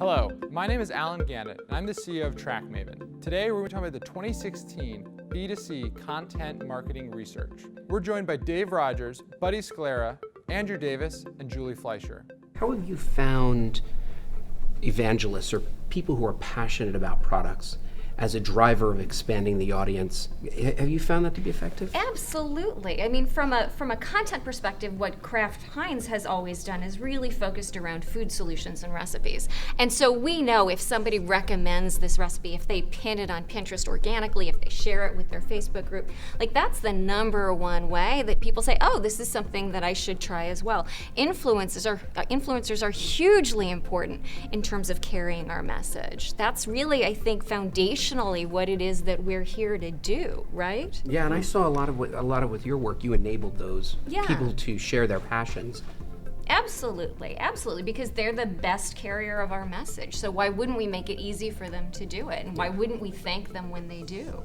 Hello, my name is Alan Gannett, and I'm the CEO of TrackMaven. Today, we're going to talk about the 2016 B2C Content Marketing Research. We're joined by Dave Rogers, Buddy Sclera, Andrew Davis, and Julie Fleischer. How have you found evangelists or people who are passionate about products as a driver of expanding the audience? Have you found that to be effective? Absolutely. I mean, from a content perspective, what Kraft Heinz has always done is really focused around food solutions and recipes. And so we know if somebody recommends this recipe, if they pin it on Pinterest organically, if they share it with their Facebook group, like that's the number one way that people say, oh, this is something that I should try as well. Influencers are hugely important in terms of carrying our message. That's really, I think, foundationally what it is that we're here to do, right? Yeah, and I saw a lot of with your work, you enabled those people to share their passions. Absolutely, because they're the best carrier of our message. So why wouldn't we make it easy for them to do it? And why wouldn't we thank them when they do?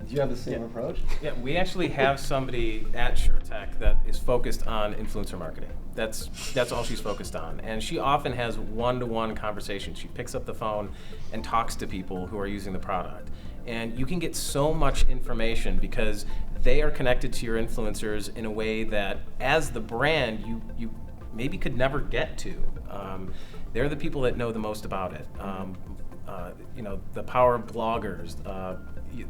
Do you have the same approach? Yeah, we actually have somebody at SureTech that is focused on influencer marketing. That's all she's focused on. And she often has one-to-one conversations. She picks up the phone and talks to people who are using the product. And you can get so much information because they are connected to your influencers in a way that, as the brand, you maybe could never get to. They're the people that know the most about it. The power of bloggers,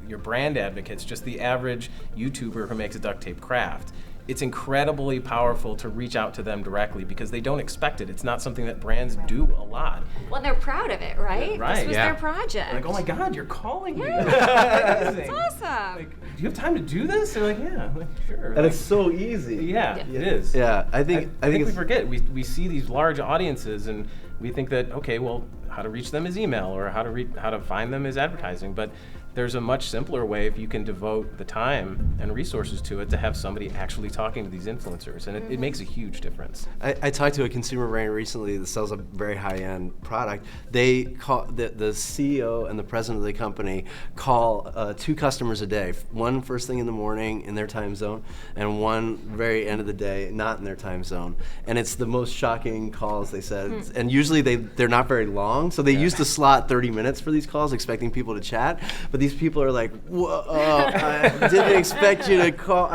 your brand advocates, just the average YouTuber who makes a duct tape craft. It's incredibly powerful to reach out to them directly because they don't expect it. It's not something that brands do a lot. Well, they're proud of it, right? Right. This was their project. They're like, oh my God, you're calling me. It's awesome. Like, do you have time to do this? They're like, yeah. I'm like, sure. And it's so easy. Yeah, it is. Yeah, I think we forget. We see these large audiences and we think that, okay, well, how to reach them is email or how to find them is advertising. But there's a much simpler way if you can devote the time and resources to it to have somebody actually talking to these influencers, and it makes a huge difference. I talked to a consumer brand recently that sells a very high-end product. They call the CEO and the president of the company call 2 customers a day, one first thing in the morning in their time zone, and one very end of the day not in their time zone. And it's the most shocking calls, they said. And usually they're not very long, so they used to slot 30 minutes for these calls, expecting people to chat. But these people are like, whoa, I didn't expect you to call.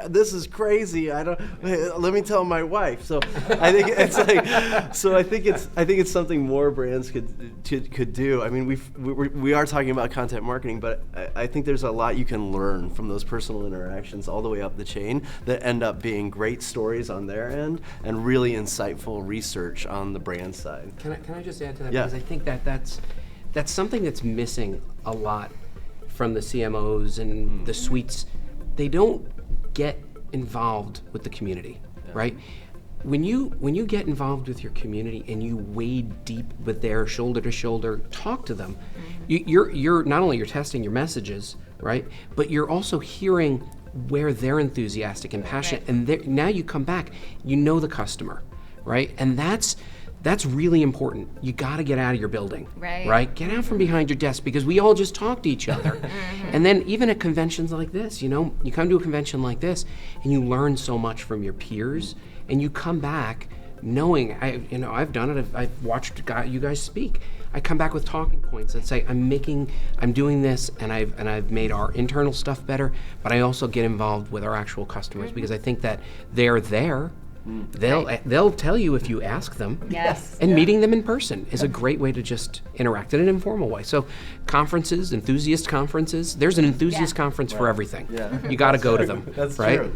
This is crazy. Let me tell my wife. So I think it's like, I think it's something more brands could do. I mean, we are talking about content marketing, but I think there's a lot you can learn from those personal interactions all the way up the chain that end up being great stories on their end and really insightful research on the brand side. Can I just add to that? Yeah. Because I think that's something that's missing a lot from the CMOs and the suites. They don't get involved with the community, right? When you get involved with your community and you wade deep with their shoulder to shoulder, talk to them, you're not only you're testing your messages, right? But you're also hearing where they're enthusiastic and passionate, and now you come back, you know the customer, right? And that's really important. You got to get out of your building, right? Get out from behind your desk because we all just talk to each other. And then even at conventions like this, you come to a convention like this and you learn so much from your peers, and you come back knowing, I've done it. I've watched you guys speak. I come back with talking points that say I'm doing this, and I've made our internal stuff better, but I also get involved with our actual customers because I think that they're there. They'll tell you if you ask them. Yes. And meeting them in person is a great way to just interact in an informal way. So conferences, enthusiast conferences, there's an enthusiast conference for everything. Yeah. You got to go to them. That's right? true.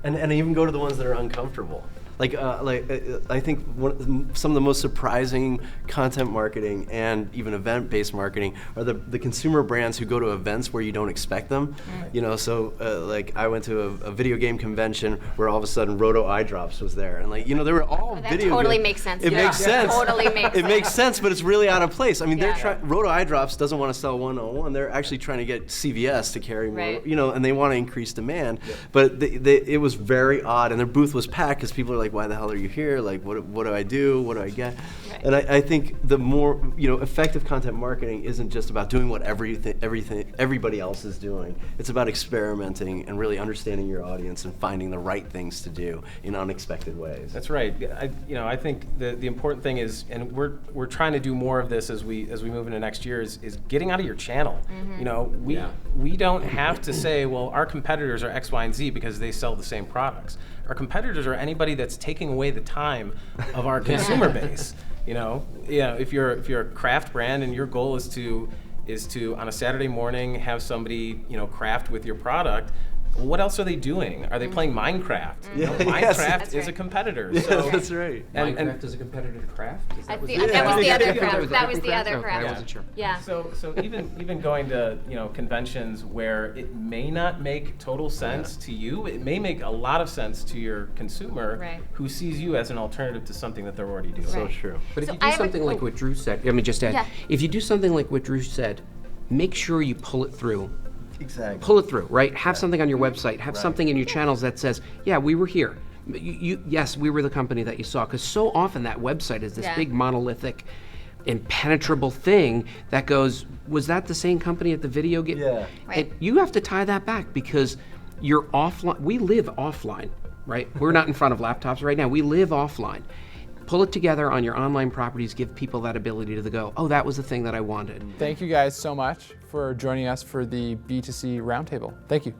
And even go to the ones that are uncomfortable. I think some of the most surprising content marketing and even event-based marketing are the consumer brands who go to events where you don't expect them. I went to a video game convention where all of a sudden Roto Eye Drops was there, and they were all video. That totally makes sense. It makes sense. Totally makes sense. It makes sense, but it's really out of place. I mean, Roto Eye Drops doesn't want to sell 101. They're actually trying to get CVS to carry more, and they want to increase demand. Yeah. But it was very odd, and their booth was packed because people are like, like, why the hell are you here? Like, what do I do? What do I get? Right. And I think the more, effective content marketing isn't just about doing what everybody else is doing. It's about experimenting and really understanding your audience and finding the right things to do in unexpected ways. That's right. I think the important thing is, and we're trying to do more of this as we move into next year, is getting out of your channel. We don't have to say, well, our competitors are X, Y, and Z because they sell the same products. Our competitors are anybody that's taking away the time of our consumer base. If you're a craft brand and your goal is to on a Saturday morning have somebody craft with your product, what else are they doing? Are they playing Minecraft? Minecraft That's is a right. competitor. Yeah, So, that's right. Minecraft is a competitor to Craft? Is That was it? the other Yeah. craft. That was the different other Okay, craft. I wasn't sure. Yeah. So even going to conventions where it may not make total sense to you, it may make a lot of sense to your consumer Right. who sees you as an alternative to something that they're already doing. So Right. true. But if So you I do have a- something like what Drew said, let me just add, Yeah. if you do something like what Drew said, make sure you pull it through. Exactly. Pull it through, right? Have something on your website, have something in your channels that says, yeah, we were here. Yes, we were the company that you saw. Because so often that website is this Yeah. big monolithic, impenetrable thing that goes, was that the same company at the video game? Yeah. Right. And you have to tie that back because you're offline. We live offline, right? We're not in front of laptops right now. We live offline. Pull it together on your online properties, give people that ability to go, oh, that was the thing that I wanted. Thank you guys so much for joining us for the B2C Roundtable. Thank you.